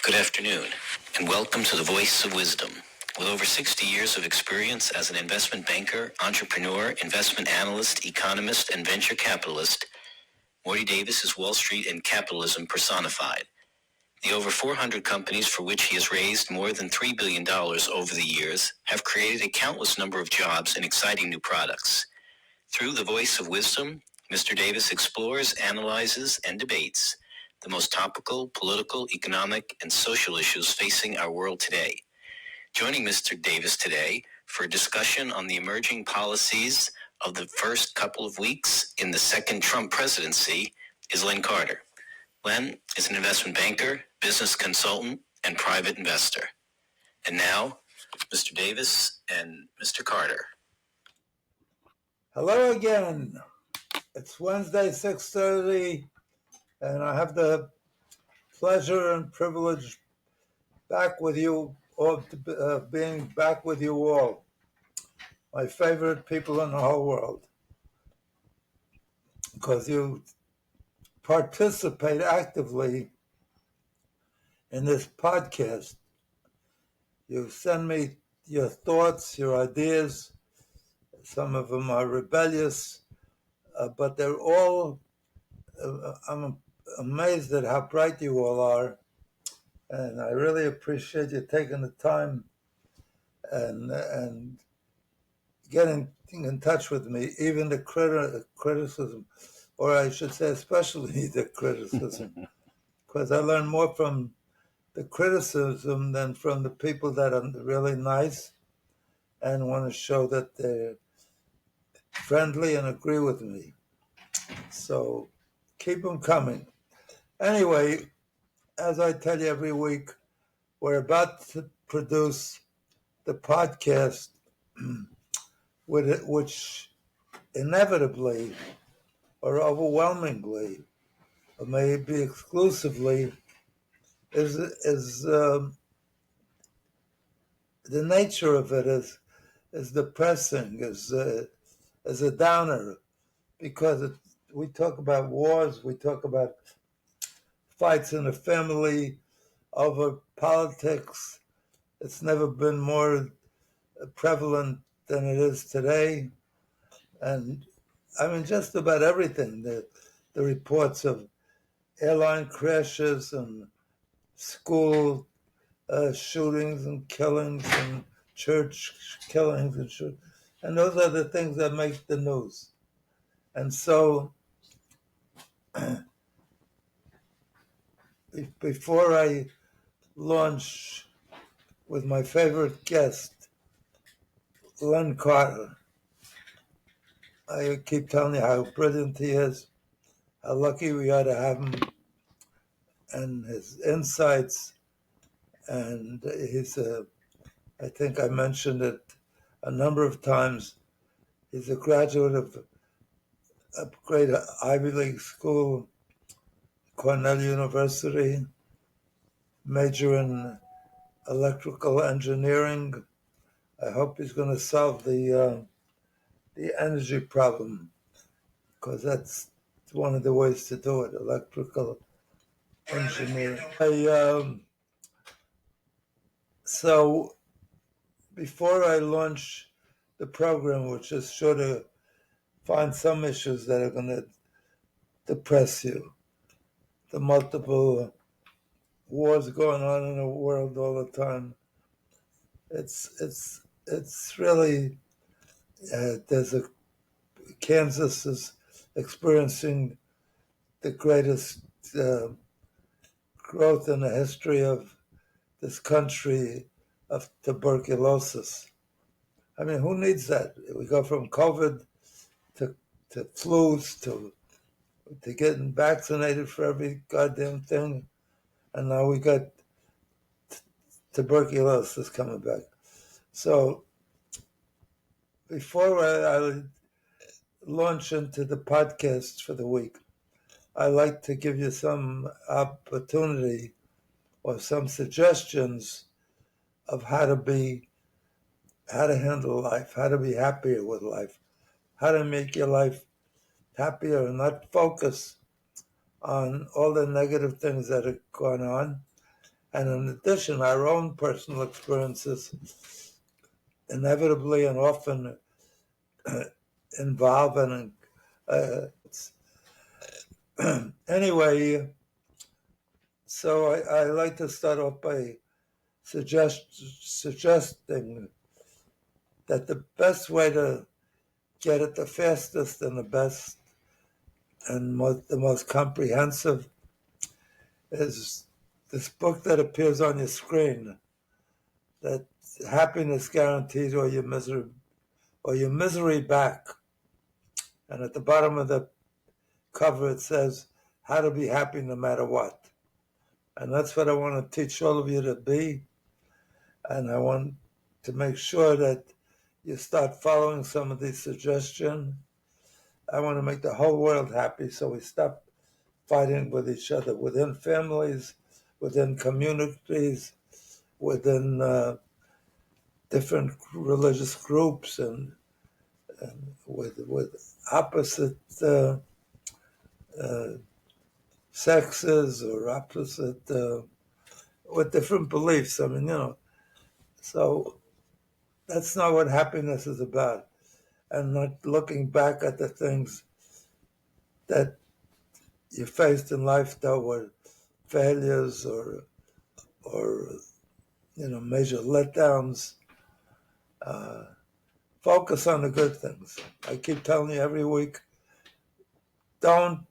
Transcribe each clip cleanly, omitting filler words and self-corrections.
Good afternoon, and welcome to the Voice of Wisdom. With over 60 years of experience as an investment banker, entrepreneur, investment analyst, economist, and venture capitalist, Morty Davis is Wall Street and capitalism personified. The over 400 companies for which he has raised more than $3 billion over the years have created a countless number of jobs and exciting new products. Through the Voice of Wisdom, Mr. Davis explores, analyzes, and debates the most topical, political, economic, and social issues facing our world today. Joining Mr. Davis today for a discussion on the emerging policies of the first couple of weeks in the second Trump presidency is Len Carter. Len is an investment banker, business consultant, and private investor. And now, Mr. Davis and Mr. Carter. Hello again. It's Wednesday, 6:30, and I have the pleasure and privilege back with you all, being back with you all, my favorite people in the whole world, because you participate actively in this podcast. You send me your thoughts, your ideas. Some of them are rebellious, but they're all, I'm amazed at how bright you all are. And I really appreciate you taking the time and getting in touch with me, even the criticism, or I should say especially the criticism, because I learn more from the criticism than from the people that are really nice and want to show that they're friendly and agree with me. So keep them coming. Anyway, as I tell you every week, we're about to produce the podcast which inevitably or overwhelmingly, or maybe exclusively, is the nature of it is depressing, is a downer, because we talk about wars, we talk about fights in the family over politics. It's never been more prevalent than it is today. And I mean, just about everything. The reports of airline crashes and school shootings and killings and church killings and those are the things that make the news. And so before I launch with my favorite guest, Len Carter, I keep telling you how brilliant he is, how lucky we are to have him, and his insights. And he's I think I mentioned it a number of times, he's a graduate of a great Ivy League school, Cornell University, major in electrical engineering. I hope he's going to solve the energy problem, because that's one of the ways to do it, electrical engineering. So before I launch the program, which is sure to find some issues that are going to depress you, the multiple wars going on in the world all the time, it's really Kansas is experiencing the greatest growth in the history of this country of tuberculosis. I mean, who needs that? We go from COVID to flus to getting vaccinated for every goddamn thing, and now we got tuberculosis coming back. So before I launch into the podcast for the week, I like to give you some opportunity or some suggestions of how to handle life, how to be happier with life, how to make your life happier and not focus on all the negative things that are going on, And in addition, our own personal experiences inevitably and often involve and anyway, so I like to start off by suggesting that the best way to get it the fastest and the best and the most comprehensive is this book that appears on your screen, that Happiness Guaranteed or your misery back. And at the bottom of the cover it says how to be happy no matter what. And that's what I want to teach all of you to be. And I want to make sure that you start following some of these suggestions. I want to make the whole world happy, so we stop fighting with each other within families, within communities, within different religious groups, and with opposite sexes or opposite with different beliefs. I mean, so that's not what happiness is about, and not looking back at the things that you faced in life that were failures or major letdowns. Focus on the good things. I keep telling you every week, don't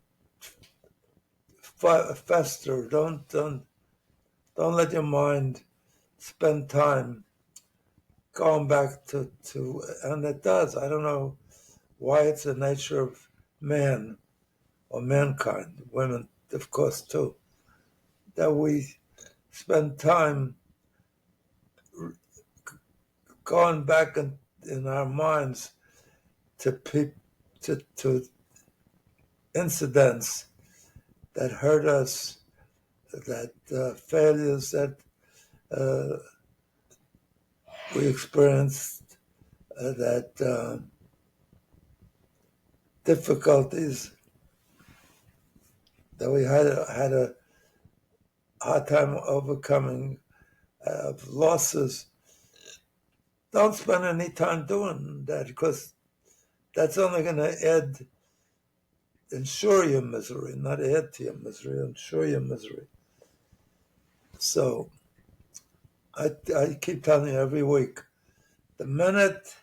fester. Don't let your mind spend time going back to and it does. I don't know why it's the nature of man or mankind, women of course too, that we spend time going back in our minds to incidents that hurt us, that failures that we experienced, that difficulties that we had a hard time overcoming, losses. Don't spend any time doing that, because that's only going to ensure your misery, not add to your misery, ensure your misery. So I keep telling you every week, the minute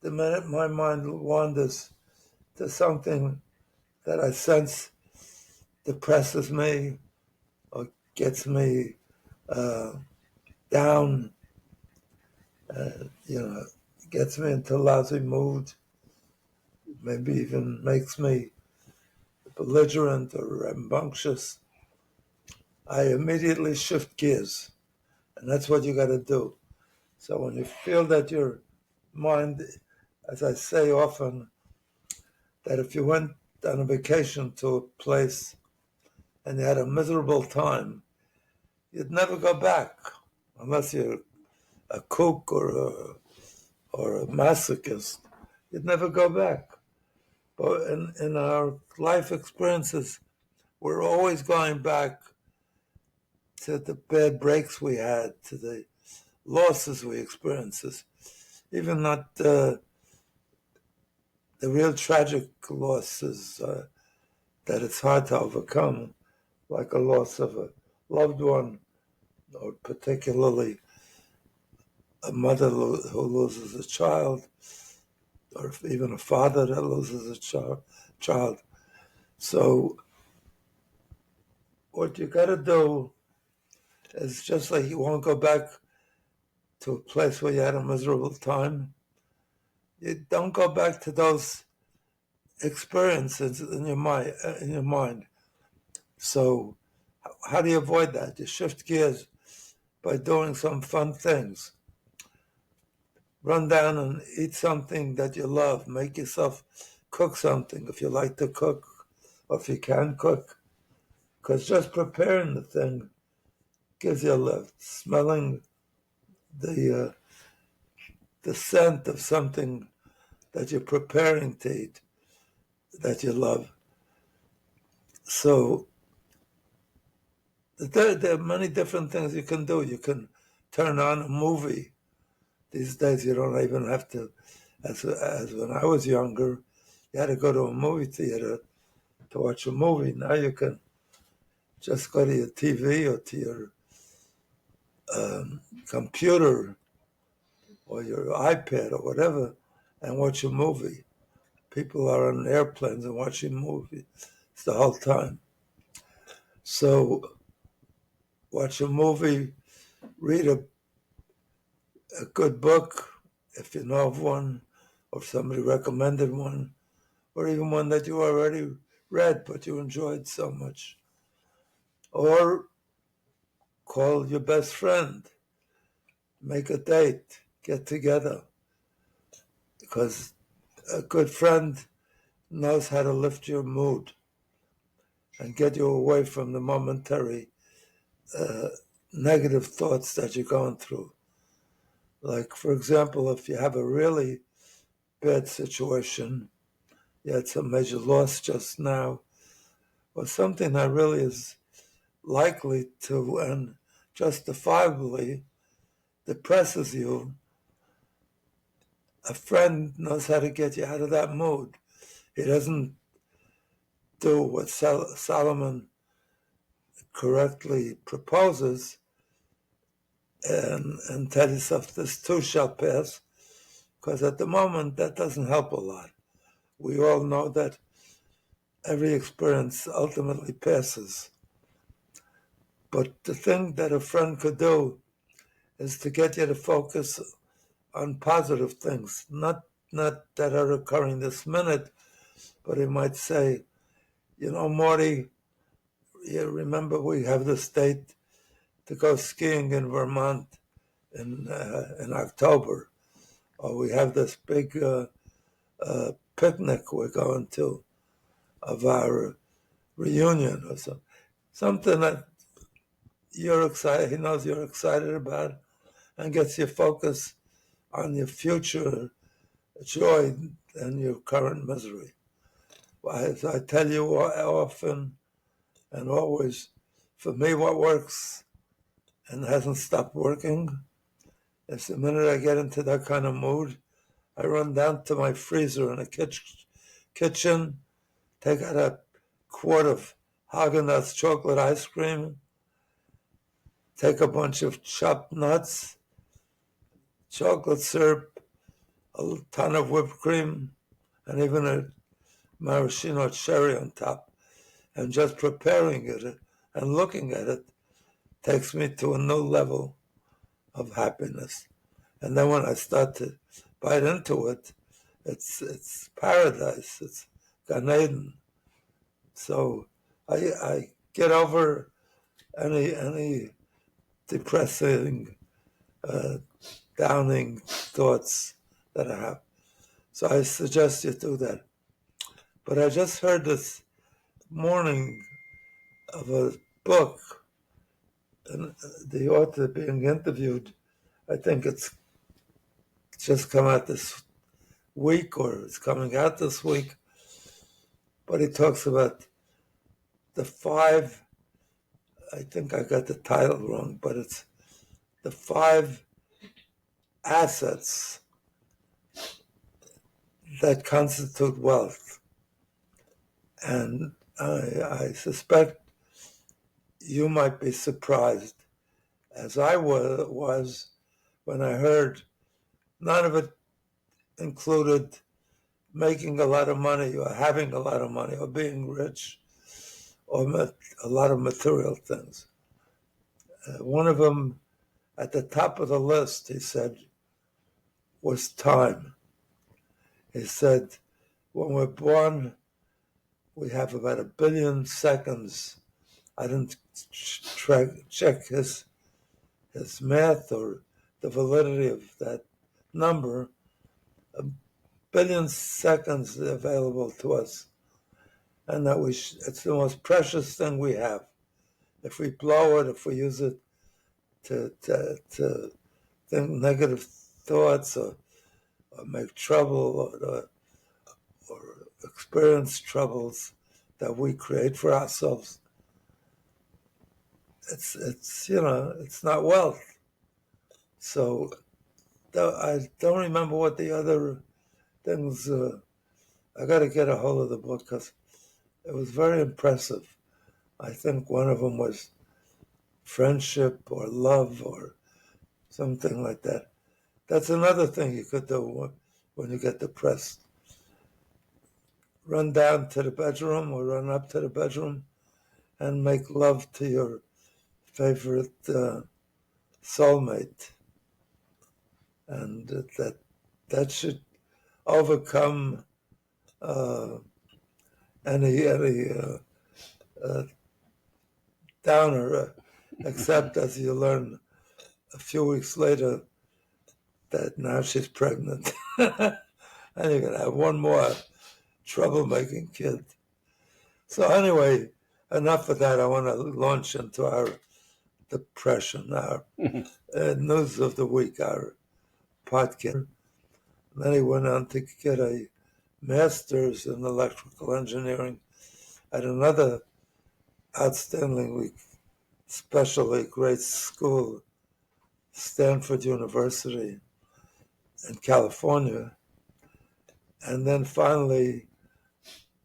my mind wanders to something that I sense depresses me or gets me down, gets me into a lousy mood, maybe even makes me belligerent or rambunctious, I immediately shift gears. And that's what you got to do. So when you feel that your mind, as I say often, that if you went on a vacation to a place and you had a miserable time, you'd never go back unless you're a kook or a masochist. You'd never go back. But in our life experiences, we're always going back to the bad breaks we had, to the losses we experienced, even not the real tragic losses that it's hard to overcome, like a loss of a loved one, or particularly a mother who loses a child, or even a father that loses a child. So what you got to do is, just like you won't go back to a place where you had a miserable time, you don't go back to those experiences in your mind. So how do you avoid that? You shift gears by doing some fun things. Run down and eat something that you love. Make yourself cook something if you like to cook, or if you can cook. Because just preparing the thing gives you a lift. Smelling the scent of something that you're preparing to eat that you love. So There are many different things you can do. You can turn on a movie. These days, you don't even have to. As when I was younger, you had to go to a movie theater to watch a movie. Now you can just go to your TV or to your computer or your iPad or whatever and watch a movie. People are on airplanes and watching movies the whole time. So watch a movie, read a good book, if you know of one, or somebody recommended one, or even one that you already read but you enjoyed so much. Or call your best friend, make a date, get together, because a good friend knows how to lift your mood and get you away from the momentary negative thoughts that you're going through. Like, for example, if you have a really bad situation, you had some major loss just now, or something that really is likely to and justifiably depresses you, a friend knows how to get you out of that mood. He doesn't do what Solomon correctly proposes and tell yourself this too shall pass, because at the moment that doesn't help a lot. We all know that every experience ultimately passes. But the thing that a friend could do is to get you to focus on positive things, not that are occurring this minute, but he might say, Morty, you remember we have this date to go skiing in Vermont in October, or we have this big picnic we're going to of our reunion or something that you're excited. He knows you're excited about, and gets your focus on your future joy and your current misery. As I tell you often and always, for me, what works and hasn't stopped working is the minute I get into that kind of mood, I run down to my freezer in the kitchen, take out a quart of Haagen-Dazs chocolate ice cream, take a bunch of chopped nuts, chocolate syrup, a ton of whipped cream, and even a maraschino cherry on top. And just preparing it and looking at it takes me to a new level of happiness. And then when I start to bite into it, it's paradise. It's Gan Eden. So I get over any depressing, downing thoughts that I have. So I suggest you do that. But I just heard this morning of a book, and the author being interviewed, I think it's just come out this week, or it's coming out this week, but he talks about the five, I think I got the title wrong, but it's the 5 assets that constitute wealth. And I suspect you might be surprised, as I was when I heard none of it included making a lot of money or having a lot of money or being rich or a lot of material things. One of them at the top of the list, he said, was time. He said, when we're born, we have about 1 billion seconds. I didn't check his math or the validity of that number. 1 billion seconds available to us, and that it's the most precious thing we have. If we blow it, if we use it to think negative thoughts or make trouble or experience troubles that we create for ourselves, it's it's not wealth. So I don't remember what the other things. I got to get a hold of the book because it was very impressive. I think one of them was friendship or love or something like that. That's another thing you could do when you get depressed. Run down to the bedroom or run up to the bedroom and make love to your favorite soulmate, and that should overcome uh, any uh, downer. Except as you learn a few weeks later that now she's pregnant, and you're gonna have one more troublemaking kid. So anyway, enough of that. I want to launch into our depression, our news of the week, our podcast. Then he went on to get a master's in electrical engineering at another outstandingly, especially great school, Stanford University in California. And then finally,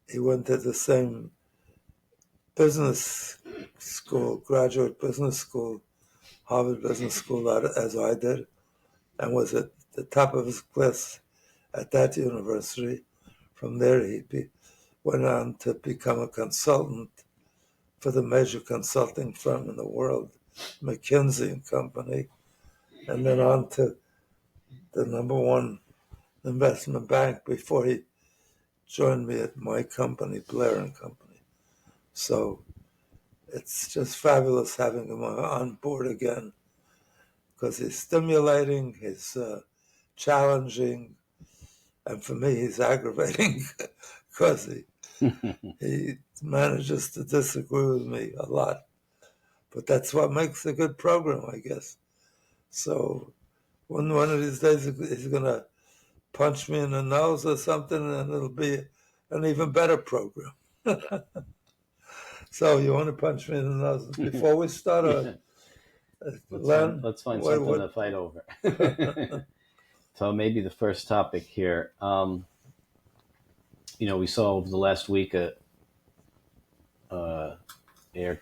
he went to the same business school, graduate business school, Harvard Business School, as I did, and was at the top of his class at that university. From there, he went on to become a consultant for the major consulting firm in the world, McKinsey and Company, and then on to the number one investment bank before he joined me at my company, Blair and Company. So it's just fabulous having him on board again because he's stimulating, he's challenging, and for me, he's aggravating because he manages to disagree with me a lot. But that's what makes a good program, I guess. So one of these days, he's going to punch me in the nose or something, and it'll be an even better program. So you want to punch me in the nose before we start? Len, let's find something to fight over. So maybe the first topic here. We saw over the last week a air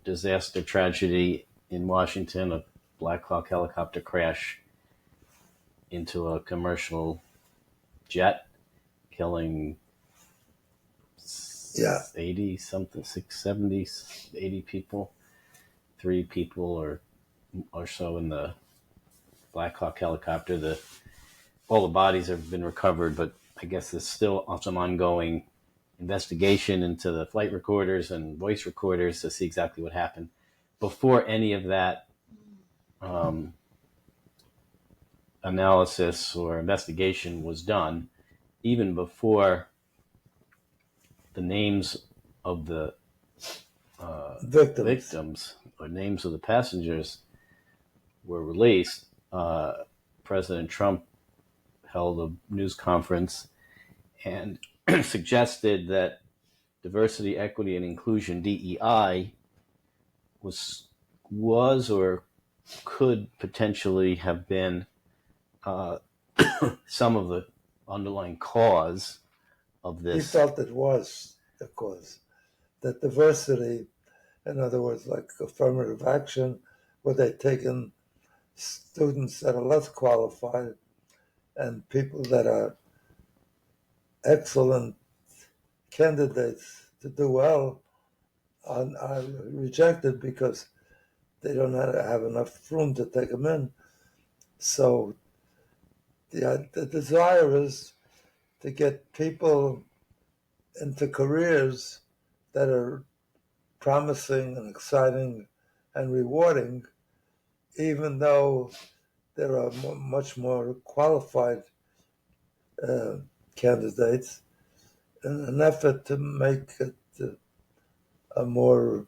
disaster tragedy in Washington, a Black Hawk helicopter crash into a commercial jet, killing 80 something, 70, 80 people. 3 people or so in the Black Hawk helicopter. All the bodies have been recovered, but I guess there's still some ongoing investigation into the flight recorders and voice recorders to see exactly what happened. Before any of that analysis or investigation was done, even before the names of the victims or names of the passengers were released, President Trump held a news conference and suggested that diversity, equity, and inclusion, DEI, was or could potentially have been some of the underlying cause of this. He felt it was the cause. That diversity, in other words, like affirmative action, where they've taken students that are less qualified and people that are excellent candidates to do well are rejected because they don't have enough room to take them in. So the desire is to get people into careers that are promising and exciting and rewarding, even though there are much more qualified candidates, in an effort to make it a more,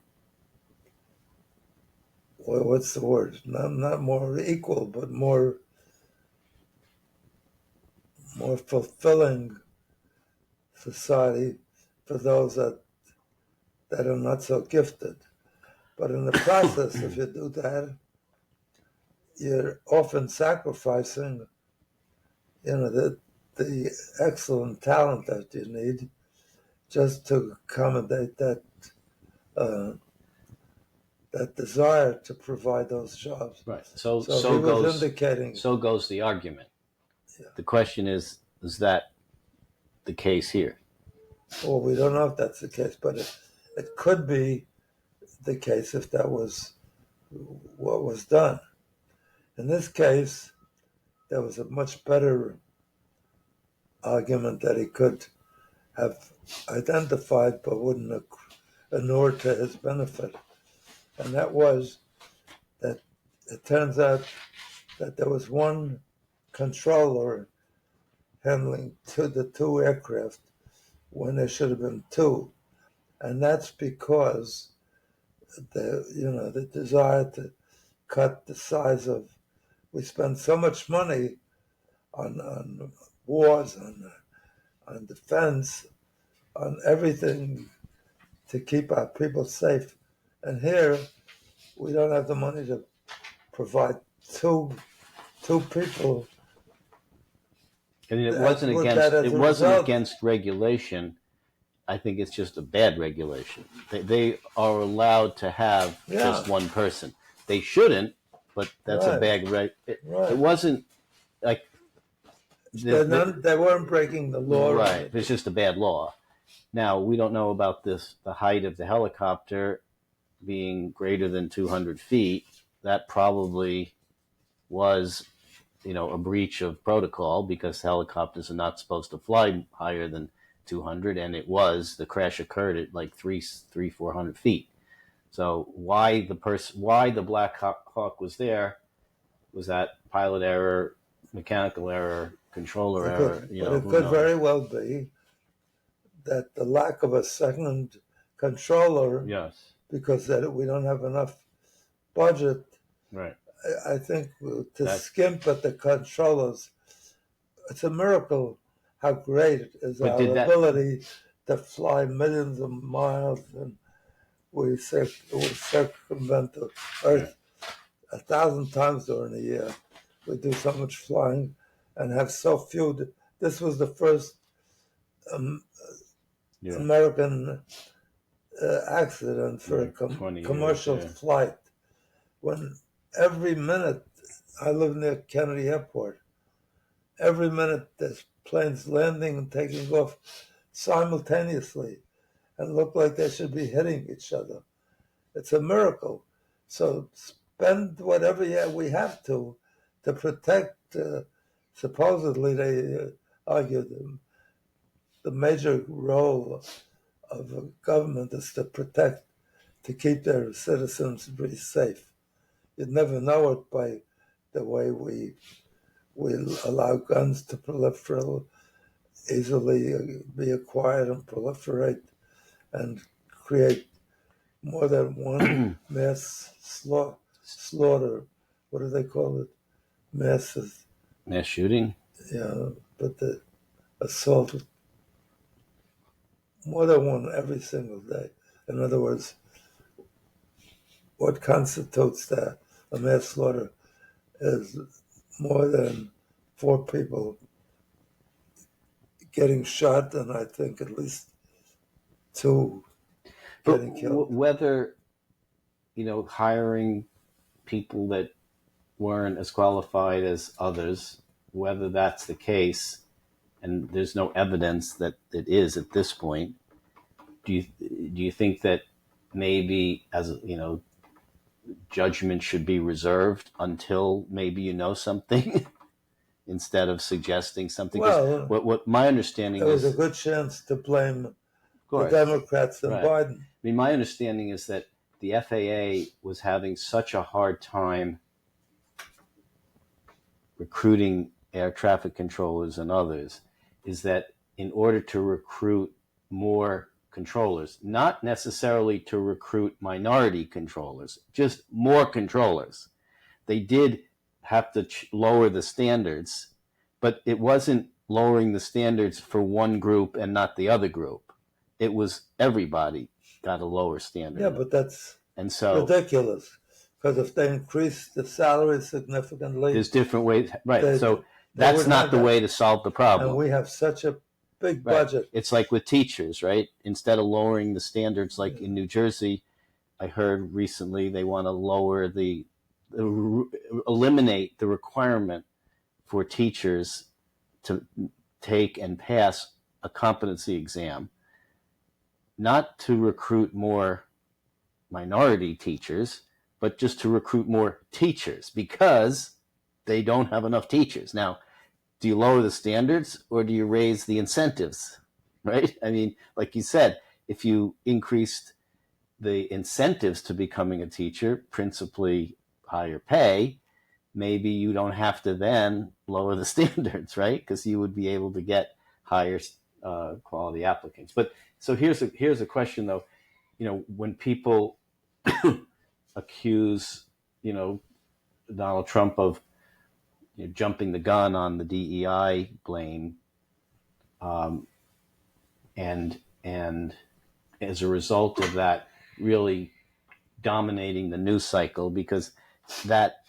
what's the word? Not more equal, but more fulfilling society for those that are not so gifted. But in the process, if you do that, you're often sacrificing, the excellent talent that you need just to accommodate uh, that desire to provide those jobs. Right. So he was goes indicating. So goes the argument. Yeah. The question is that the case here? Well, we don't know if that's the case, but it could be the case if that was what was done. In this case, there was a much better argument that he could have identified but wouldn't inure to his benefit. And that was that it turns out that there was one controller handling the two aircraft when there should have been two. And that's because the desire to cut the size of, we spend so much money on wars, on defense, on everything to keep our people safe. And here, we don't have the money to provide two people. I mean, it wasn't against regulation. I think it's just a bad regulation. They are allowed to have just one person. They shouldn't, but that's a bad It wasn't like they weren't breaking the law. Right. It's just a bad law. Now, we don't know about the height of the helicopter being greater than 200 feet. That probably was, a breach of protocol because helicopters are not supposed to fly higher than 200, and the crash occurred at like 400 feet. So why the Black Hawk was there? Was that pilot error, mechanical error, controller error? It could very well be that the lack of a second controller, because we don't have enough budget. Right. I think to skimp at the controllers, it's a miracle how great it is our ability to fly millions of miles, and we circumvent the Earth 1,000 times during a year. We do so much flying and have so few. This was the first American accident for a commercial flight. When every minute, I live near Kennedy Airport, every minute there's planes landing and taking off simultaneously and look like they should be hitting each other. It's a miracle. So spend whatever we have to protect, supposedly they argue the major role of a government is to protect, to keep their citizens really safe. You'd never know it by the way we allow guns to proliferate, easily be acquired and proliferate and create more than one mass slaughter. What do they call it? Mass shooting? Yeah, but the assault, more than one every single day. In other words, what constitutes a mass slaughter is more than 4 people getting shot, and I think at least 2 getting killed. Whether, hiring people that weren't as qualified as others, whether that's the case, and there's no evidence that it is at this point, do you think that maybe, as judgment should be reserved until maybe something instead of suggesting something? Well, what my understanding is, there was a good chance to blame the Democrats and Biden. I mean, my understanding is that the FAA was having such a hard time recruiting air traffic controllers and others, is that in order to recruit more controllers, not necessarily to recruit minority controllers, just more controllers, they did have to lower the standards, but it wasn't lowering the standards for one group and not the other group. It was everybody got a lower standard. Yeah, but that's And so ridiculous. Because if they increase the salary significantly, there's different ways, right? They- So they that's would not have the that. way to solve the problem. And we have such a big Right. budget. It's like with teachers, right? Instead of lowering the standards, like in New Jersey, I heard recently they want to lower eliminate the requirement for teachers to take and pass a competency exam, not to recruit more minority teachers, but just to recruit more teachers because they don't have enough teachers. Now, do you lower the standards or do you raise the incentives? Right? I mean, like you said, if you increased the incentives to becoming a teacher, principally higher pay, maybe you don't have to then lower the standards, right? Because you would be able to get higher quality applicants. But so here's a question though. When people accuse, Donald Trump of jumping the gun on the DEI blame, and as a result of that, really dominating the news cycle, because that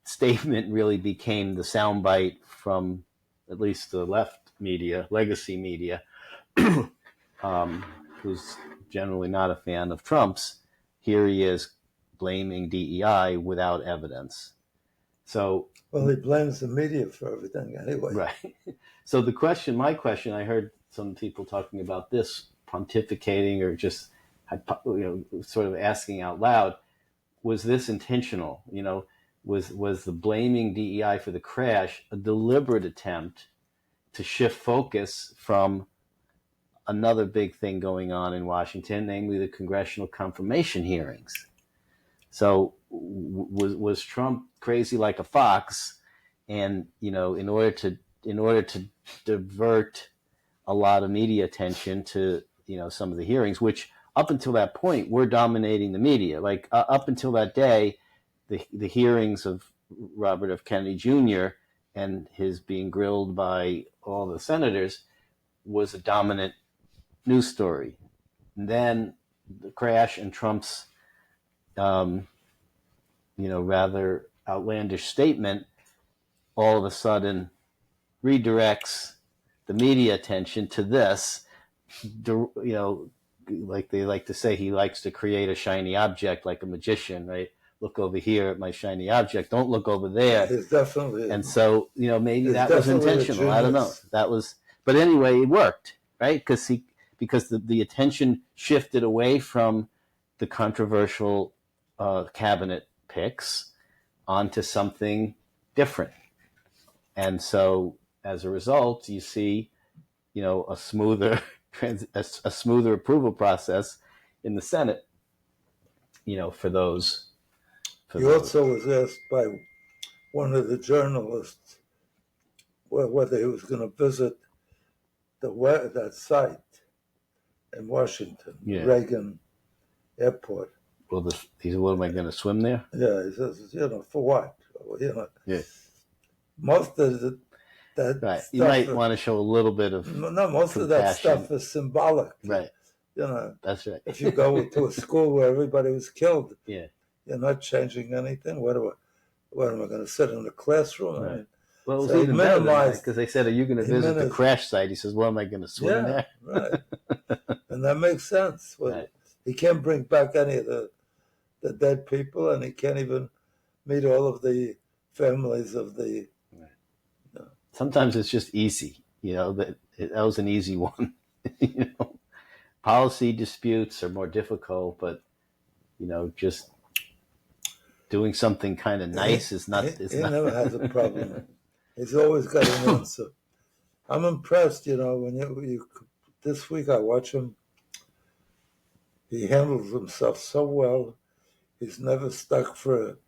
statement really became the soundbite from at least the left media, legacy media, who's generally not a fan of Trump's. Here he is blaming DEI without evidence. So, well, he blames the media for everything anyway. Right. So my question, I heard some people talking about this, pontificating or just sort of asking out loud, was this intentional? Was the blaming DEI for the crash a deliberate attempt to shift focus from another big thing going on in Washington, namely the congressional confirmation hearings? So was Trump crazy like a fox? And in order to divert a lot of media attention to some of the hearings, which up until that point were dominating the media. Like up until that day, the hearings of Robert F. Kennedy Jr. and his being grilled by all the senators was a dominant news story. And then the crash and Trump's rather outlandish statement all of a sudden redirects the media attention to this. Like they like to say, he likes to create a shiny object like a magician, right? Look over here at my shiny object. Don't look over there. It's definitely. And so, maybe that was intentional. I don't know. But anyway, it worked, right? Because the attention shifted away from the controversial cabinet picks onto something different. And so as a result, you see, a smoother approval process in the Senate, for those. He also was asked by one of the journalists whether he was going to visit that site in Washington, Reagan Airport. Well, he said, "What am I going to swim there?" Yeah, he says, for what? Yeah. Most of that right. Stuff you might want to show a little bit of most compassion. of that stuff is symbolic. Right. That's right. If you go to a school where everybody was killed, yeah, you're not changing anything. What am I going to sit in a classroom? Right. I mean, well, it was even better because they said, "Are you going to visit the crash site?" He says, "Well, am I going to swim there?" Right. And that makes sense. Well, right. He can't bring back any of the dead people, and he can't even meet all of the families of the. Right. Sometimes it's just easy, that was an easy one. Policy disputes are more difficult, but just doing something kind of nice is not. He never has a problem. He's always got an answer. I'm impressed, when you this week I watch him. He handles himself so well. He's never stuck for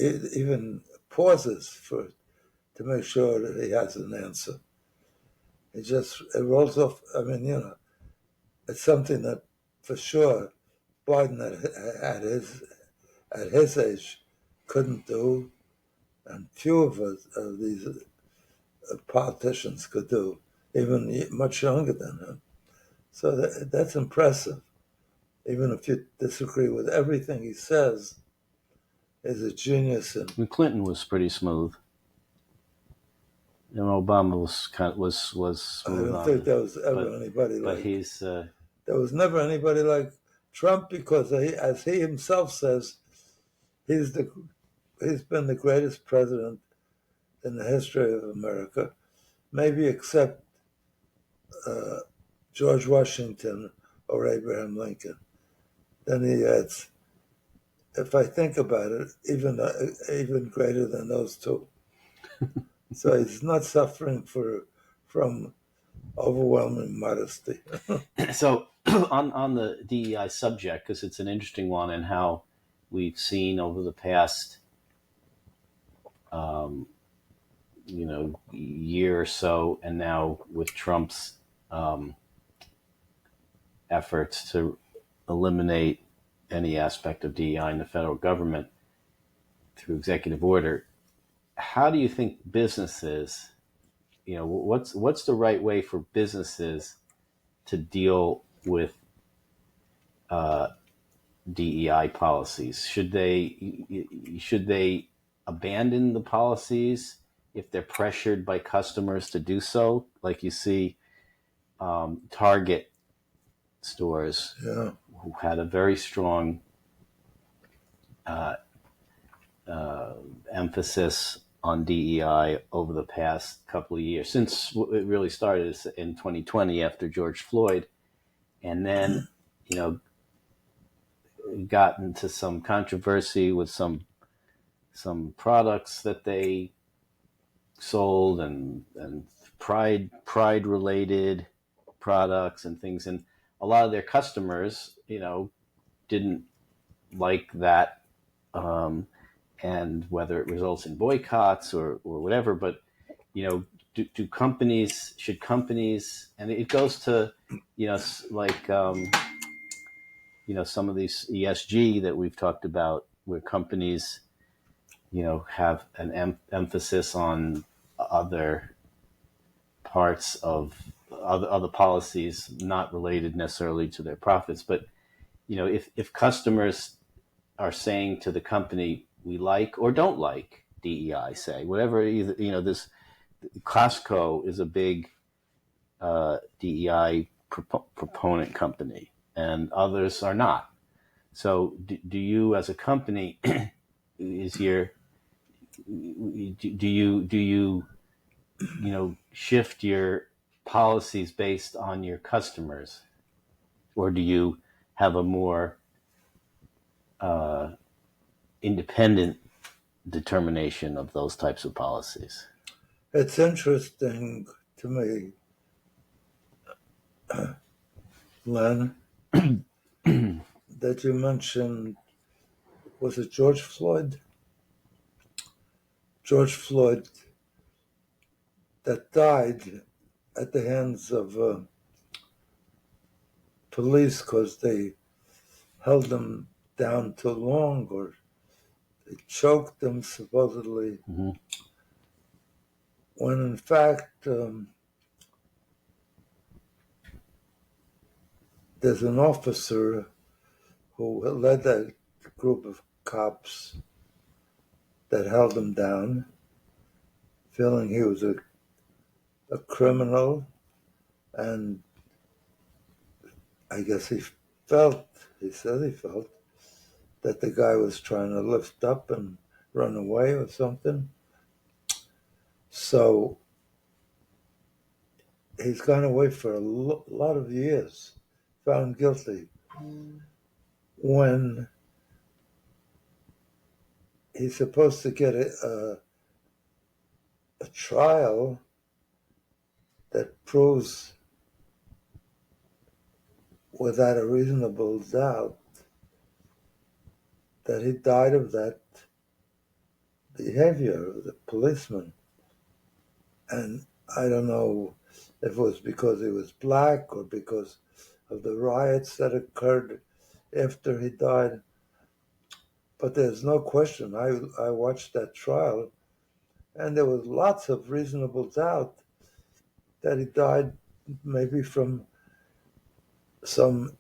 even pauses to make sure that he has an answer. It rolls off. I mean, it's something that for sure Biden at his age couldn't do, and few of these politicians could do, even much younger than him. So that's impressive. even if you disagree with everything he says, is a genius. And Clinton was pretty smooth. And Obama was I smooth don't on think it. there was ever anybody But like. he's There was never anybody like Trump because, as he himself says, he's been the greatest president in the history of America, maybe except George Washington or Abraham Lincoln. Then he adds, if I think about it, even greater than those two. So he's not suffering from overwhelming modesty. so on the DEI subject, because it's an interesting one, and how we've seen over the past year or so, and now with Trump's efforts to eliminate any aspect of DEI in the federal government through executive order. How do you think businesses, what's the right way for businesses to deal with DEI policies? Should they abandon the policies if they're pressured by customers to do so? Like you see Target stores who had a very strong emphasis on DEI over the past couple of years, since it really started in 2020 after George Floyd, and then got into some controversy with some products that they sold, and pride related products and things, and a lot of their customers didn't like that, and whether it results in boycotts or whatever. But should companies, and it goes to like some of these ESG that we've talked about, where companies have an emphasis on other parts of other policies not related necessarily to their profits. But if customers are saying to the company, we like or don't like DEI, say whatever, this Costco is a big DEI proponent company, and others are not. So do you, as a company, do you shift your policies based on your customers, or do you have a more independent determination of those types of policies? It's interesting to me, Len, that you mentioned, was it George Floyd? George Floyd, that died at the hands of police because they held him down too long, or they choked him supposedly, when in fact there's an officer who led that group of cops that held him down, feeling he was a criminal, and I guess he said he felt that the guy was trying to lift up and run away or something. So he's gone away for a lot of years, found guilty. When he's supposed to get a trial that proves without a reasonable doubt that he died of that behavior of the policeman. And I don't know if it was because he was black or because of the riots that occurred after he died. But there's no question. I watched that trial, and there was lots of reasonable doubt that he died maybe from some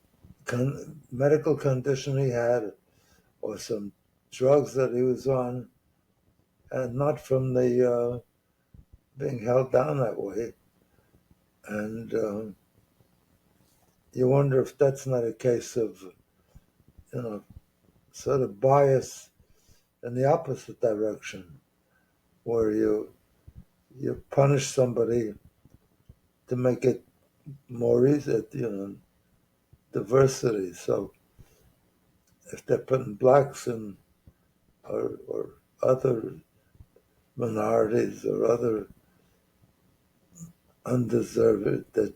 medical condition he had or some drugs that he was on, and not from the being held down that way. And you wonder if that's not a case of, sort of bias in the opposite direction, where you punish somebody to make it more easy, diversity. So if they're putting blacks in or other minorities or other undeserved that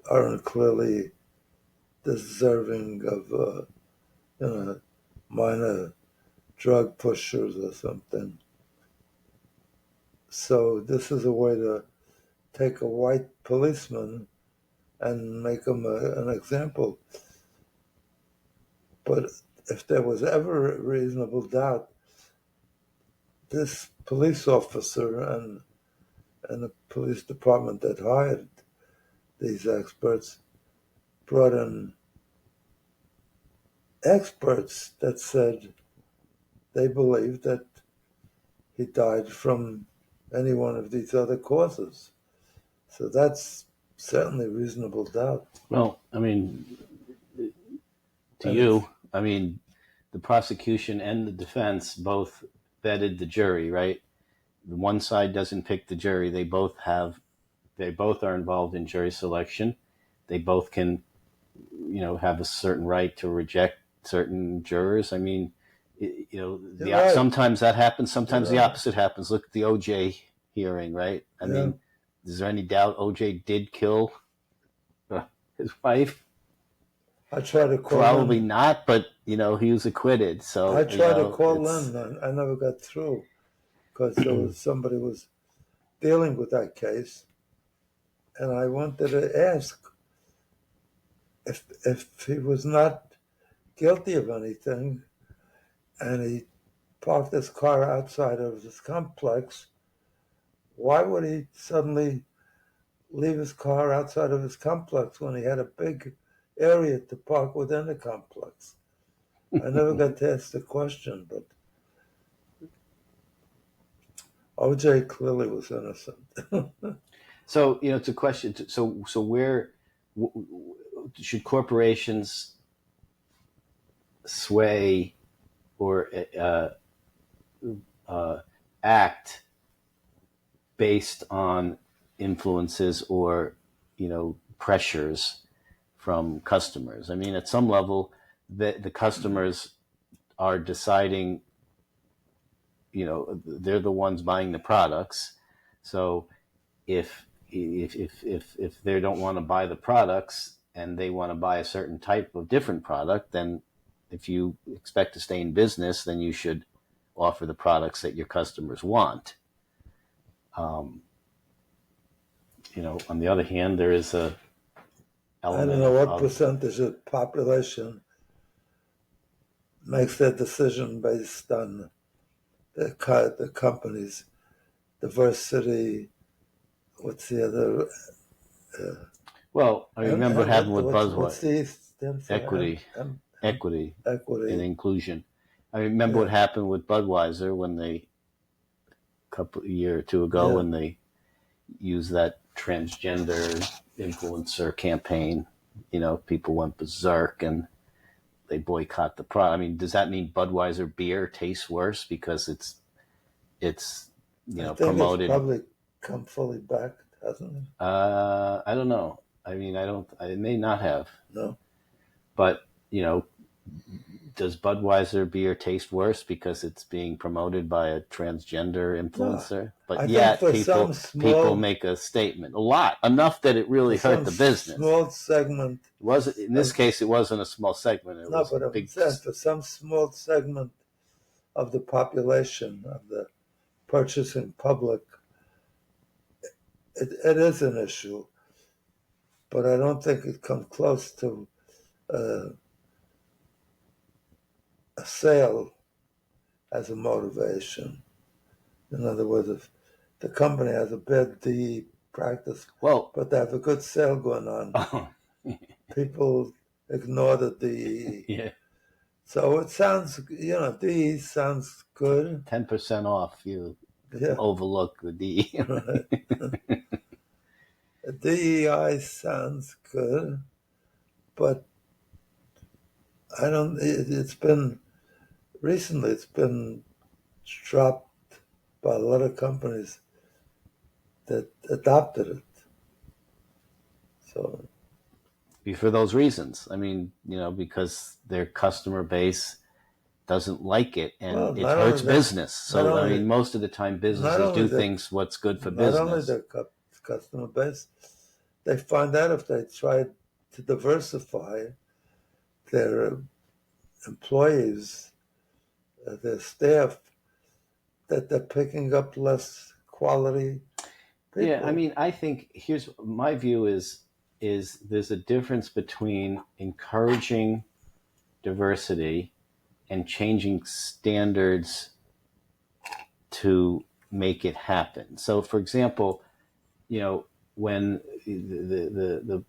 aren't clearly deserving of minor drug pushers or something. So this is a way to take a white policeman and make him an example. But if there was ever a reasonable doubt, this police officer and the police department that hired these experts brought in experts that said they believed that he died from any one of these other causes. So that's certainly reasonable doubt. Well, I mean, the prosecution and the defense both vetted the jury, right? The one side doesn't pick the jury. They both are involved in jury selection. They both can, have a certain right to reject certain jurors. I mean, Right. Sometimes that happens. Sometimes You're the right. opposite happens. Look at the OJ hearing, right? I mean, is there any doubt OJ did kill his wife? I tried to call Probably Len. not, but he was acquitted. So I tried to call Len, and I never got through because there was somebody was dealing with that case, and I wanted to ask if he was not guilty of anything, and he parked his car outside of his complex, why would he suddenly leave his car outside of his complex when he had a big area to park within the complex? I never got to ask the question, but OJ clearly was innocent. So it's a question. So where should corporations sway or act based on influences or pressures from customers? I mean, at some level, the customers are deciding. They're the ones buying the products. So if they don't want to buy the products and they want to buy a certain type of different product, then if you expect to stay in business, then you should offer the products that your customers want. On the other hand, there is a element. I don't know what percentage of the population makes their decision based on the company's diversity. What's the other? Well, I remember what happened with What's Budweiser. Equity and inclusion. I remember what happened with Budweiser when they, a year or two ago, when they used that transgender influencer campaign. People went berserk and they boycott the product. I mean, does that mean Budweiser beer tastes worse because it's promoted? It's probably come fully back, hasn't it? I don't know. I mean, it may not have. No. But, does Budweiser beer taste worse because it's being promoted by a transgender influencer? No. But yet people make a statement. A lot. Enough that it really hurt the business. Small segment. In this case, it wasn't a small segment. It was a big... for some small segment of the population, of the purchasing public, it is an issue. But I don't think it comes close to a sale as a motivation. In other words, if the company has a bad DE practice, but they have a good sale going on, people ignore the DE. Yeah, So it sounds, DE sounds good. 10% off. You Yeah, overlook the D. right. DEI sounds good, but I don't. It's been recently. It's been dropped by a lot of companies that adopted it. So For those reasons. I mean, because their customer base doesn't like it and well, it not only hurts that, business. not So, I only mean, most of the time not businesses only do the things what's good for not only business. the customer base, they find out if they try to diversify their employees, their staff, that they're picking up less quality Yeah, I people. mean, I think here's my view is there's a difference between encouraging diversity and changing standards to make it happen. So, for example, when the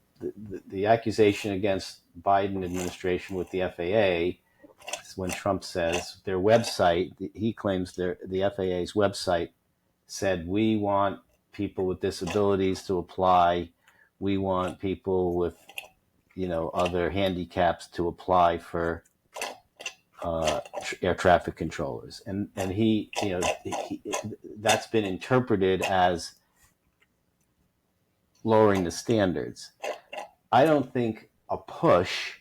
accusation against Biden administration with the FAA, when Trump says their website, he claims the FAA's website said, we want people with disabilities to apply. We want people with, other handicaps to apply for air traffic controllers. And he, that's been interpreted as lowering the standards. I don't think a push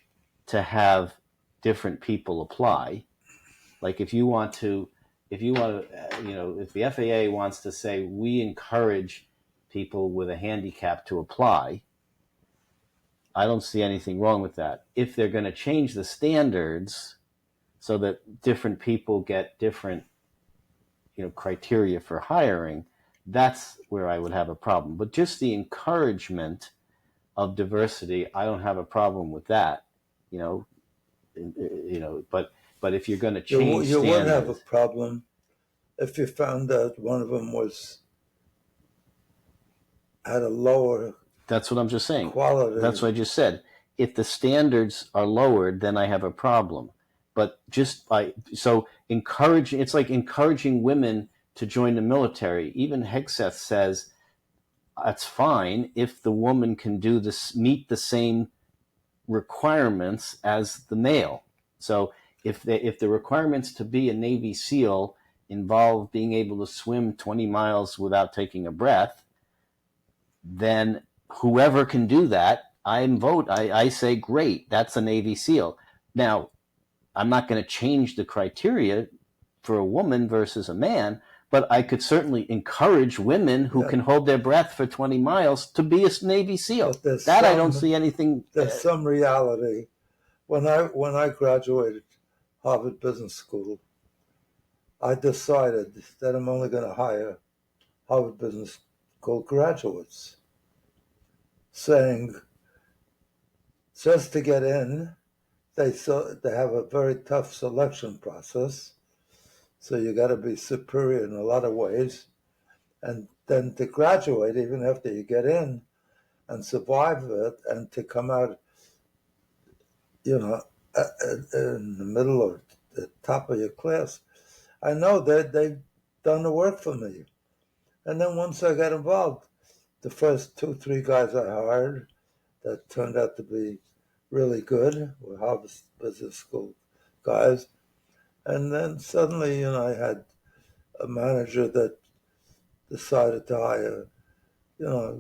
to have different people apply, like if the FAA wants to say we encourage people with a handicap to apply, I don't see anything wrong with that. If they're going to change the standards so that different people get different, criteria for hiring, that's where I would have a problem. But just the encouragement of diversity, I don't have a problem with that. You know, but if you're going to change You would have a standards, problem if you found out one of them had a lower that's what I'm just saying. quality. That's what I just said. If the standards are lowered, then I have a problem. But it's like encouraging women to join the military. Even Hegseth says that's fine if the woman can meet the same requirements as the male. So if the requirements to be a Navy SEAL involve being able to swim 20 miles without taking a breath, then whoever can do that, I say great, that's a Navy SEAL. Now, I'm not going to change the criteria for a woman versus a man, but I could certainly encourage women who can hold their breath for 20 miles to be a Navy SEAL. I don't see anything. There's some reality. When I graduated Harvard Business School, I decided that I'm only going to hire Harvard Business School graduates, saying just to get in, they have a very tough selection process. So you got to be superior in a lot of ways. And then to graduate, even after you get in and survive it, and to come out, in the middle or the top of your class, I know that they've done the work for me. And then once I got involved, the first 2-3 guys I hired that turned out to be really good were Harvard Business School guys. And then suddenly, I had a manager that decided to hire, a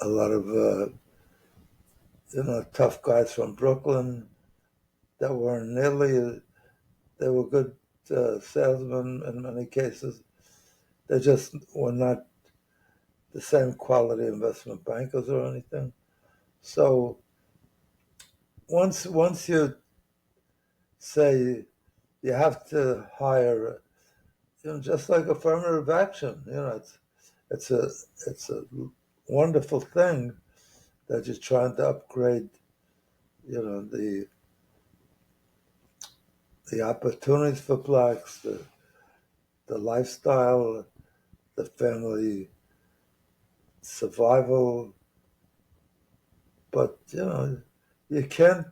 lot of, tough guys from Brooklyn that weren't they were good salesmen in many cases. They just were not the same quality investment bankers or anything. So once you say you have to hire, just like affirmative action, it's a wonderful thing that you're trying to upgrade, the opportunities for blacks, the lifestyle, the family survival, But, you can't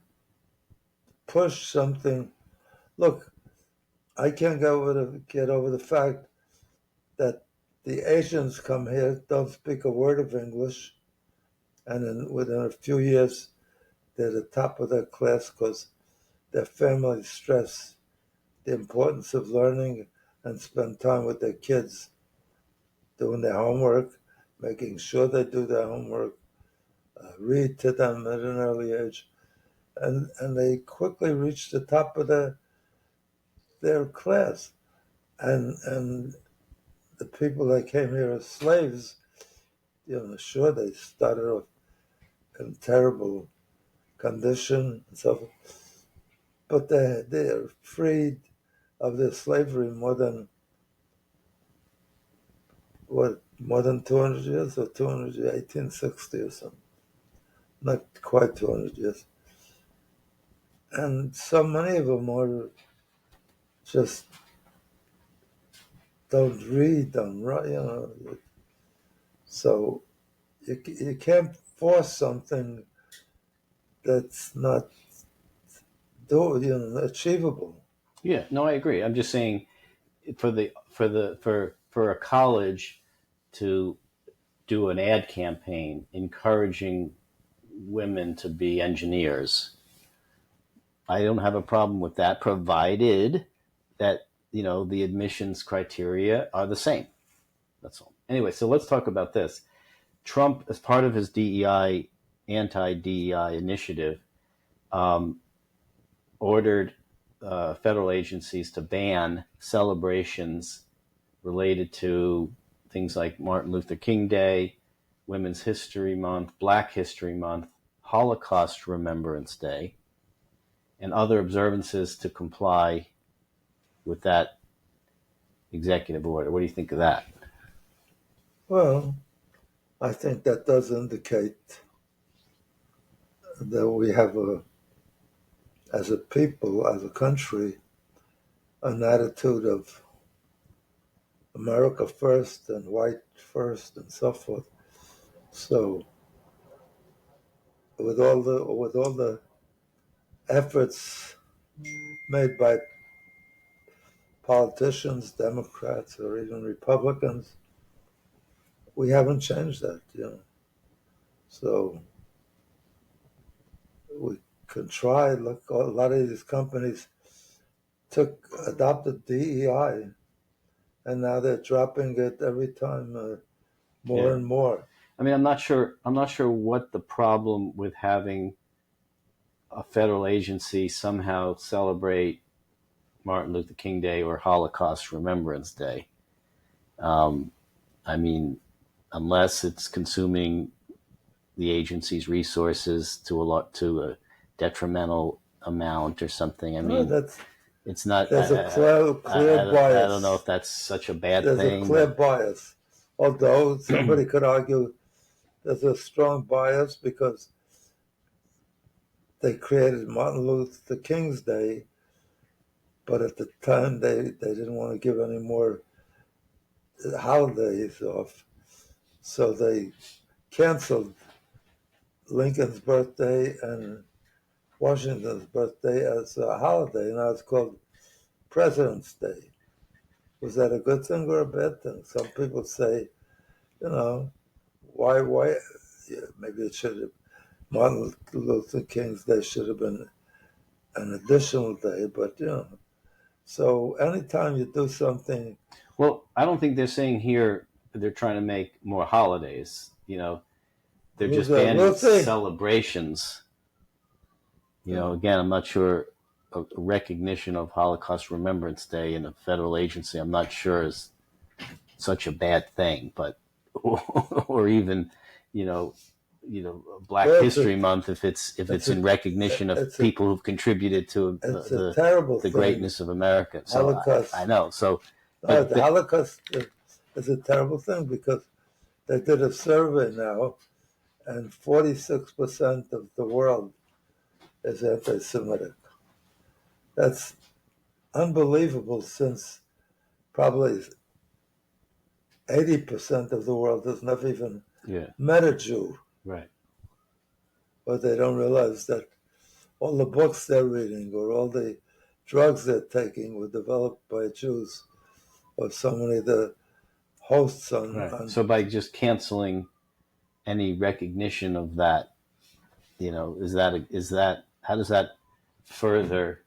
push something. Look, I can't get over the fact that the Asians come here, don't speak a word of English, and within a few years, they're the top of their class because their families stress the importance of learning and spend time with their kids, doing their homework, making sure they do their homework, read to them at an early age, and they quickly reach the top of their class. And the people that came here as slaves, sure, they started off in terrible condition and so forth, but they're freed of their slavery more than 200 years or 200 years, 1860 or something, not quite 200 years. And so many of them are just don't read, don't write, So you can't force something that's not achievable. Yeah, no, I agree. I'm just saying for a college to do an ad campaign encouraging women to be engineers, I don't have a problem with that, provided that the admissions criteria are the same. That's all. Anyway, so let's talk about this. Trump, as part of his anti-DEI initiative, ordered federal agencies to ban celebrations related to things like Martin Luther King Day, Women's History Month, Black History Month, Holocaust Remembrance Day, and other observances to comply with that executive order. What do you think of that? Well, I think that does indicate that we have as a people, as a country, an attitude of America first and white first and so forth. So with all the efforts made by politicians, Democrats, or even Republicans, we haven't changed that, So we can try. Look, a lot of these companies adopted DEI, and now they're dropping it every time more and more. I mean, I'm not sure what the problem with having a federal agency somehow celebrate Martin Luther King Day or Holocaust Remembrance Day. I mean, unless it's consuming the agency's resources to a detrimental amount or something. I mean, it's not. There's a clear bias. I don't know if that's such a bad thing. There's a clear bias. Although somebody could argue there's a strong bias because they created Martin Luther King's Day, but at the time they didn't want to give any more holidays off. So they canceled Lincoln's birthday and Washington's birthday as a holiday. Now it's called President's Day. Was that a good thing or a bad thing? Some people say, why, maybe it should have, Martin Luther King's Day should have been an additional day, but, so anytime you do something. Well, I don't think they're saying here they're trying to make more holidays, they're just banning celebrations. Again, I'm not sure a recognition of Holocaust Remembrance Day in a federal agency, I'm not sure is such a bad thing, but or even, Black History Month if it's in recognition of people who've contributed to the greatness of America. So Holocaust. I know. So the Holocaust is a terrible thing because they did a survey now, and 46% of the world is anti-Semitic. That's unbelievable, since probably 80% of the world has never even met a Jew. Right. But they don't realize that all the books they're reading or all the drugs they're taking were developed by Jews or so many of the hosts on. Right. So by just canceling any recognition of that, is that how does that further,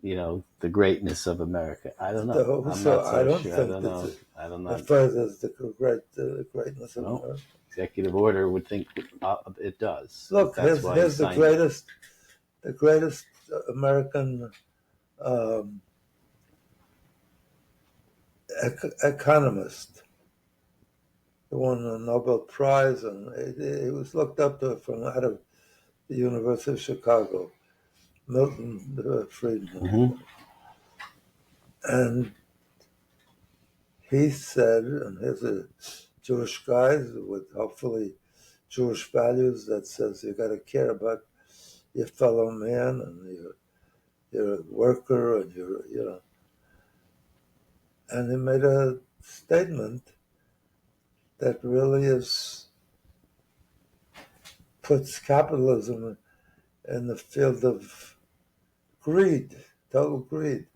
the greatness of America? I don't know. I'm not so sure. I don't know. I don't know. It furthers the greatness of America. Executive order would think it does. Look, here's the greatest American economist who won a Nobel Prize, and he was looked up to from out of the University of Chicago, Milton Friedman. Mm-hmm. And he said, and here's a Jewish guy with hopefully Jewish values that says you got to care about your fellow man and you're a worker and and he made a statement that really puts capitalism in the field of greed, total greed.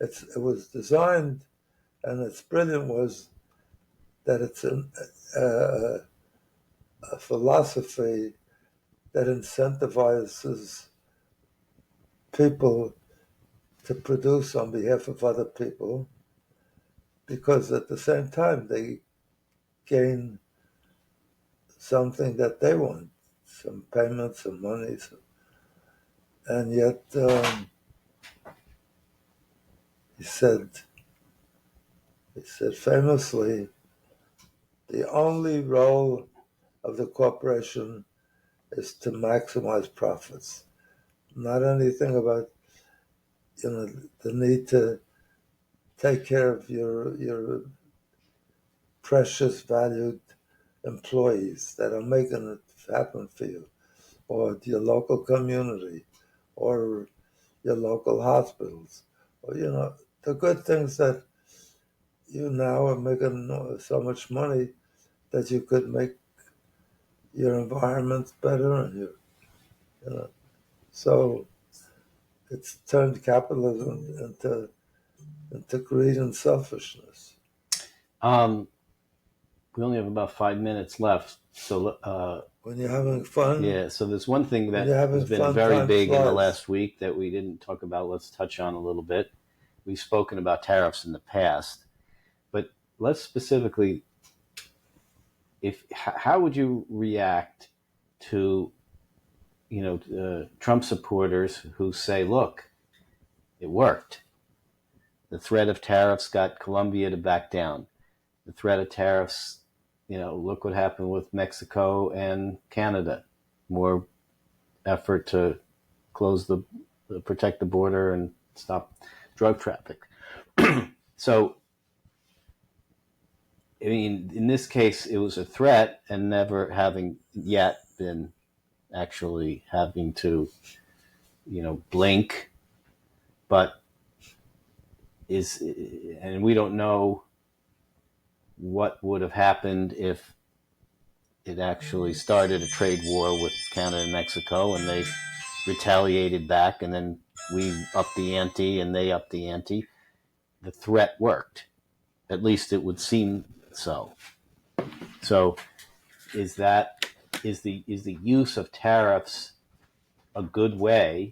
It was designed, and its brilliant was that it's a philosophy that incentivizes people to produce on behalf of other people, because at the same time they gain something that they want, some payments, some money, and yet he said famously, the only role of the corporation is to maximize profits, not anything about the need to take care of your precious, valued employees that are making it happen for you, or your local community, or your local hospitals, or the good things that you now are making so much money that you could make your environment better, and so it's turned capitalism into greed and selfishness. We only have about 5 minutes left, so when you're having fun, yeah. So there's one thing that has been very big in the last week that we didn't talk about. Let's touch on a little bit. We've spoken about tariffs in the past, but let's specifically, how would you react to Trump supporters who say, look, it worked. The threat of tariffs got Colombia to back down. The threat of tariffs, look what happened with Mexico and Canada. More effort to protect the border and stop drug traffic. So, I mean, in this case, it was a threat and never having yet been actually having to, blink. But and we don't know what would have happened if it actually started a trade war with Canada and Mexico and they retaliated back, and then we upped the ante and they upped the ante. The threat worked. At least it would seem so. So is the use of tariffs a good way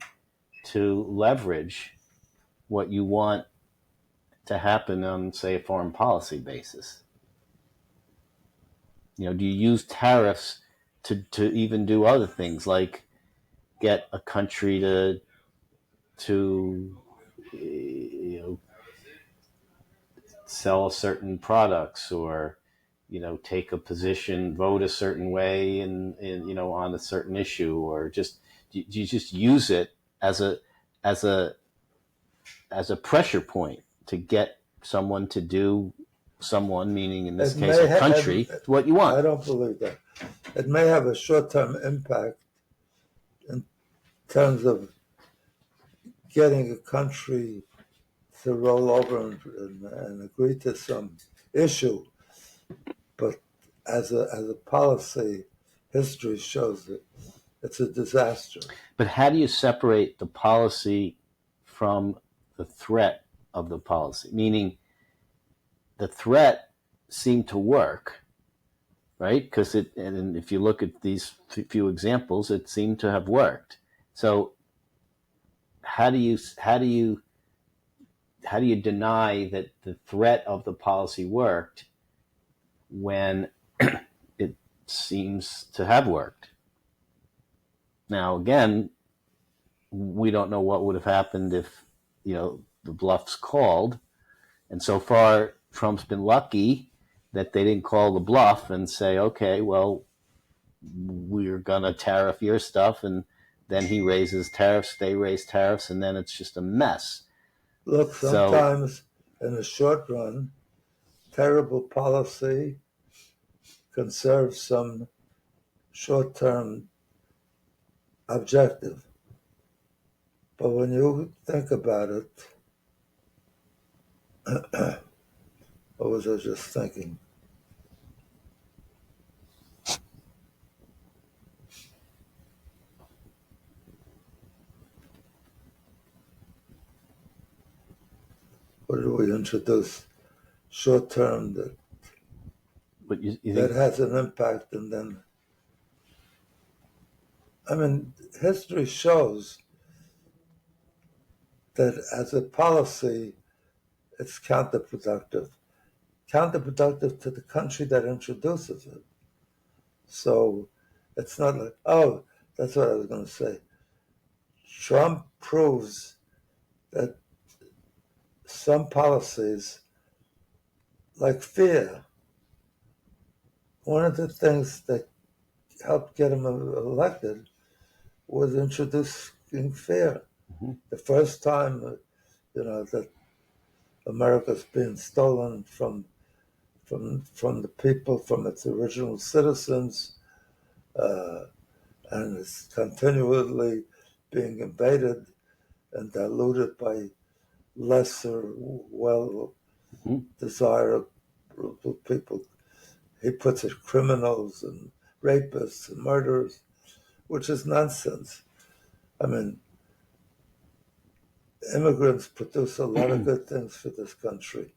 to leverage what you want to happen on, say, a foreign policy basis? Do you use tariffs to even do other things, like get a country to sell certain products, or take a position, vote a certain way in on a certain issue, or do you just use it as a pressure point to get someone to do, someone meaning in this case a country, what you want? I don't believe that. It may have a short-term impact in terms of getting a country to roll over and agree to some issue, but as a policy, history shows that it's a disaster. But how do you separate the policy from the threat of the policy? Meaning, the threat seemed to work, right? Because and if you look at these few examples, it seemed to have worked. So how do you deny that the threat of the policy worked when it seems to have worked? Now, again, we don't know what would have happened if, the bluff's called. And so far, Trump's been lucky that they didn't call the bluff and say, okay, well, we're going to tariff your stuff. And then he raises tariffs, they raise tariffs, and then it's just a mess. Look, sometimes in the short run, terrible policy can serve some short-term objective. But when you think about it, what was I just thinking? What did we introduce? Short-term that But you that think, has an impact, and then, I mean, history shows that as a policy, it's counterproductive to the country that introduces it. So it's not like, oh, that's what I was going to say. Trump proves that some policies, like fear, one of the things that helped get him elected was introducing fear. Mhm. The first time, that America's being stolen from the people, from its original citizens, and it's continually being invaded and diluted by lesser, well-desirable people. He puts it criminals and rapists and murderers, which is nonsense. I mean, immigrants produce a lot of good things for this country.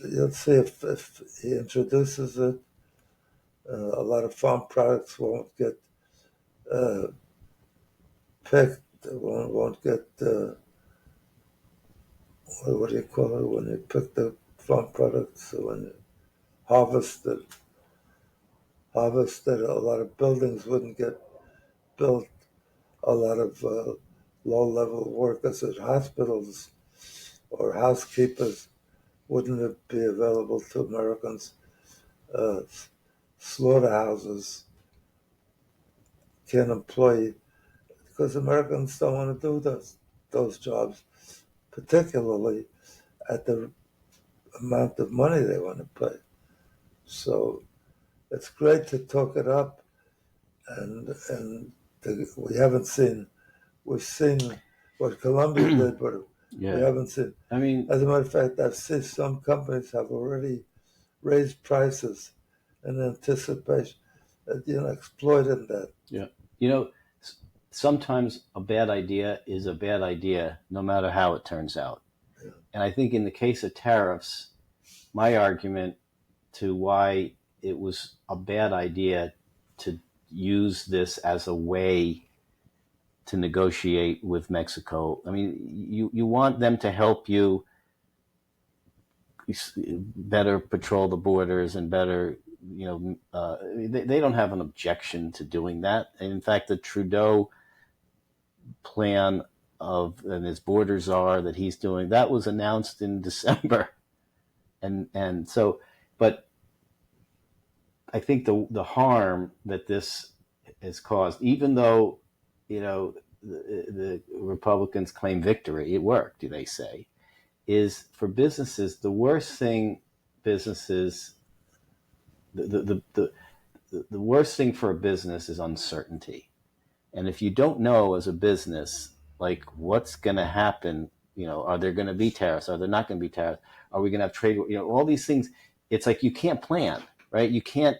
You'll see if he introduces it, a lot of farm products won't get picked, won't get, what do you call it, when you pick the farm products, when you harvest it, a lot of buildings wouldn't get built, a lot of low-level workers at hospitals or housekeepers wouldn't be available to Americans. Slaughterhouses can't employ, because Americans don't want to do those jobs, particularly at the amount of money they want to pay. So it's great to talk it up, and we've seen what Colombia did, but we haven't seen. I mean, As a matter of fact, I've seen some companies have already raised prices in anticipation, exploited that. yeah, sometimes a bad idea is a bad idea, no matter how it turns out. Yeah. And I think in the case of tariffs, my argument to why it was a bad idea to use this as a way to negotiate with Mexico. I mean, you want them to help you better patrol the borders and better, they don't have an objection to doing that. And in fact, the Trudeau plan and his borders are that he's doing, that was announced in December. And so, but I think the harm that this has caused, even though, the Republicans claim victory, it worked, they say, is for businesses, the worst thing businesses, the worst thing for a business is uncertainty. And if you don't know as a business, like what's going to happen, are there going to be tariffs? Are there not going to be tariffs? Are we going to have trade? All these things, it's like you can't plan, right? You can't,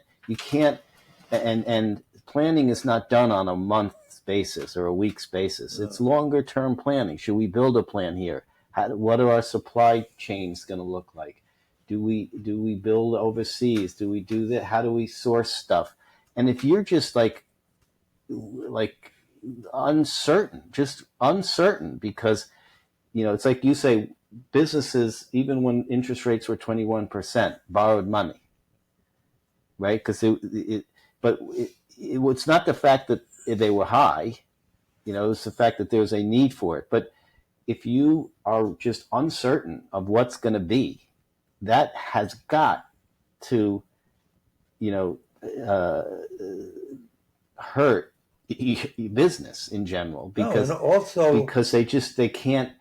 and planning is not done on a month's basis or a week's basis. It's longer term planning. Should we build a plan here? What are our supply chains going to look like? Do we build overseas? Do we do that? How do we source stuff? And if you're just like uncertain, just uncertain, because it's like you say, businesses, even when interest rates were 21%, borrowed money, right? Because it's not the fact that they were high, it's the fact that there's a need for it. But if you are just uncertain of what's going to be, that has got to, hurt business in general, because they can't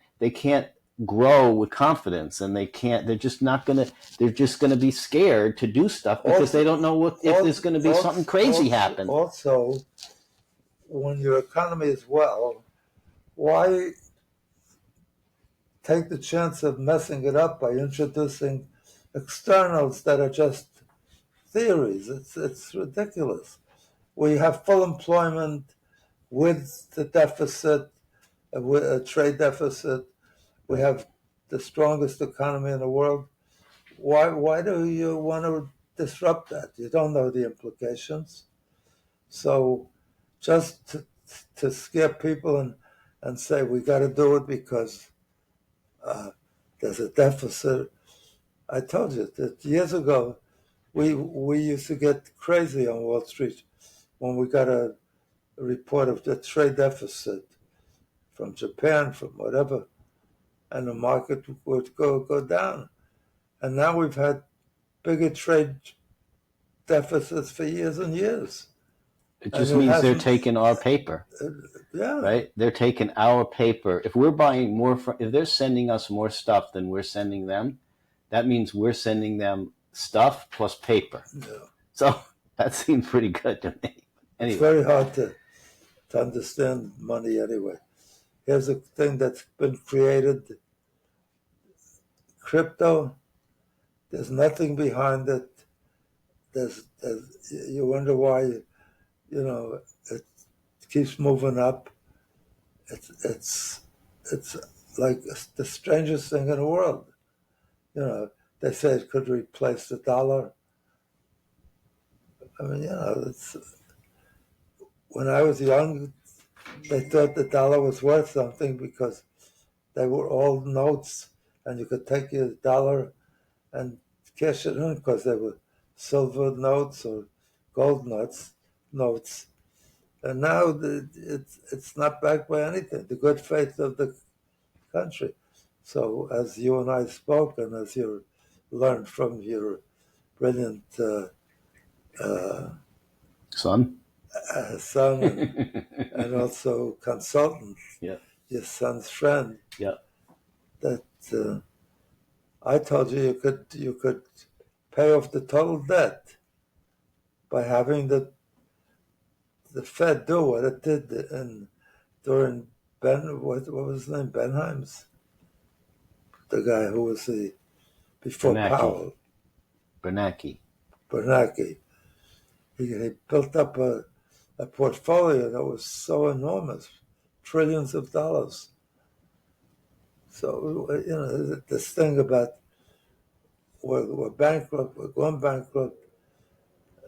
grow with confidence, and they're just gonna be scared to do stuff because they don't know if there's going to be something crazy happen. Also, when your economy is well, why take the chance of messing it up by introducing externals that are just theories? It's ridiculous. We have full employment with the deficit, with a trade deficit. We have the strongest economy in the world. Why do you want to disrupt that? You don't know the implications. So just to scare people and say we got to do it because there's a deficit. I told you that years ago we used to get crazy on Wall Street when we got a report of the trade deficit from Japan, from whatever, and the market would go down. And now we've had bigger trade deficits for years and years. It just means they're taking our paper. Yeah. Right? They're taking our paper. If we're buying more, if they're sending us more stuff than we're sending them, that means we're sending them stuff plus paper. Yeah. So that seems pretty good to me. Anyway. It's very hard to understand money anyway. Here's a thing that's been created. Crypto, there's nothing behind it. You wonder why, it keeps moving up. It's like the strangest thing in the world. They say it could replace the dollar. I mean, when I was young, they thought the dollar was worth something because they were all notes, and you could take your dollar and cash it in because they were silver notes or gold notes. And now it's not backed by anything, the good faith of the country. So as you and I spoke, and as you learned from your brilliant son and also consultant, yeah, your son's friend, yeah, that I told you you could pay off the total debt by having the Fed do what it did during what was his name? Benheim's, the guy who was before Powell. Bernanke. He built up a portfolio that was so enormous, trillions of dollars. So this thing about we're bankrupt, we're going bankrupt,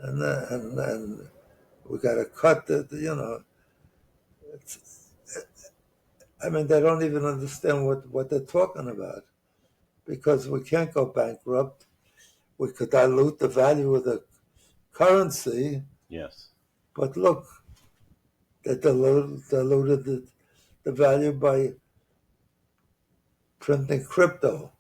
and we got to cut I mean, they don't even understand what they're talking about, because we can't go bankrupt. We could dilute the value of the currency. Yes. But look, they diluted the value by printing crypto.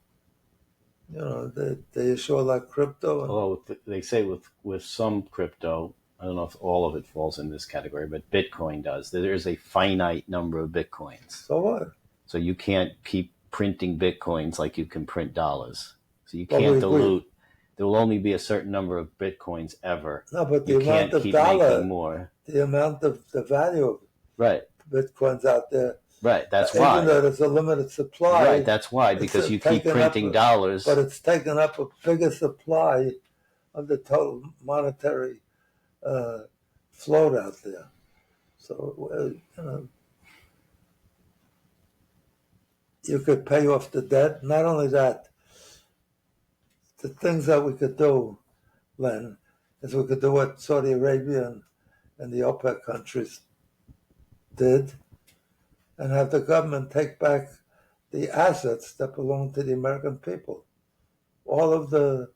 They issue a lot of crypto. Although they say with some crypto, I don't know if all of it falls in this category, but Bitcoin does. There's a finite number of Bitcoins. So what? So you can't keep printing Bitcoins like you can print dollars. So you can't dilute. There will only be a certain number of Bitcoins ever. No, but you can't keep making more. The amount of the value of Bitcoins out there. Right, that's why. Even though there's a limited supply. Right, that's why, because you keep printing dollars. But it's taken up a bigger supply of the total monetary float out there. So, you could pay off the debt. Not only that, the things that we could do, Len, is we could do what Saudi Arabia and the OPEC countries did, and have the government take back the assets that belong to the American people. All of the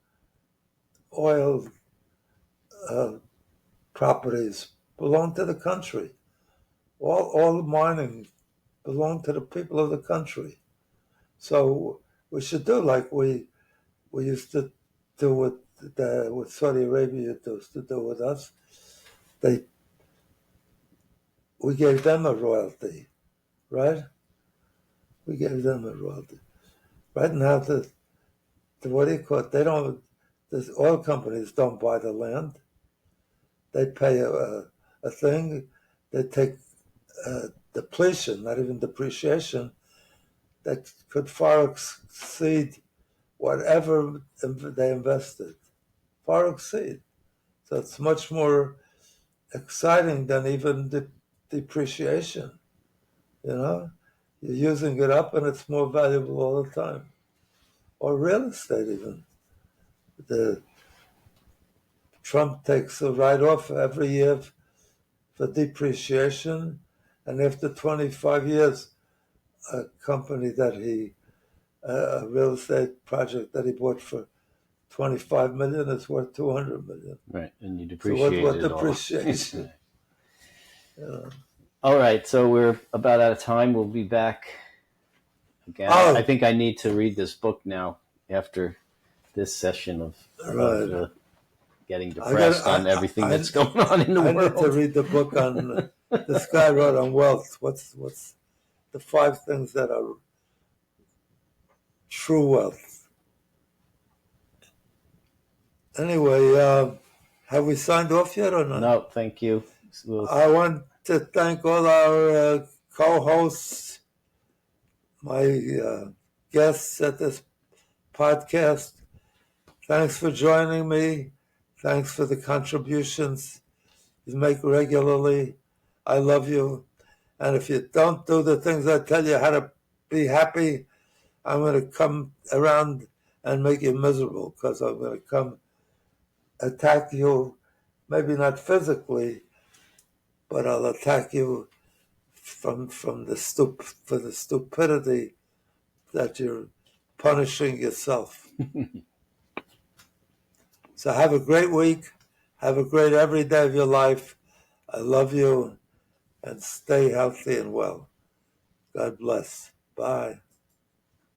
oil properties belong to the country. All mining belong to the people of the country. So we should do like we used to do with Saudi Arabia used to do with us. We gave them a royalty, right? We gave them a royalty. Right now, what do you call it? The oil companies don't buy the land. They pay a thing. They take depletion, not even depreciation, that could far exceed whatever they invested. Far exceed. So it's much more exciting than even the depreciation. You're using it up and it's more valuable all the time. Or real estate even. Trump takes a write-off every year for depreciation, and after 25 years, a company a real estate project that he bought for 25 million is worth 200 million. Right, and you depreciate So what it depreciation? All right, so we're about out of time. We'll be back again. I think I need to read this book now after this session of getting depressed on everything that's going on in the world. I need to read the book on this guy wrote on wealth. What's the 5 things that are true wealth? Anyway, have we signed off yet or not? No, thank you. I want to thank all our co-hosts, my guests at this podcast. Thanks for joining me. Thanks for the contributions you make regularly. I love you. And if you don't do the things I tell you how to be happy, I'm going to come around and make you miserable, because I'm going to come attack you, maybe not physically, but I'll attack you for the stupidity that you're punishing yourself. So have a great week. Have a great every day of your life. I love you, and stay healthy and well. God bless. Bye.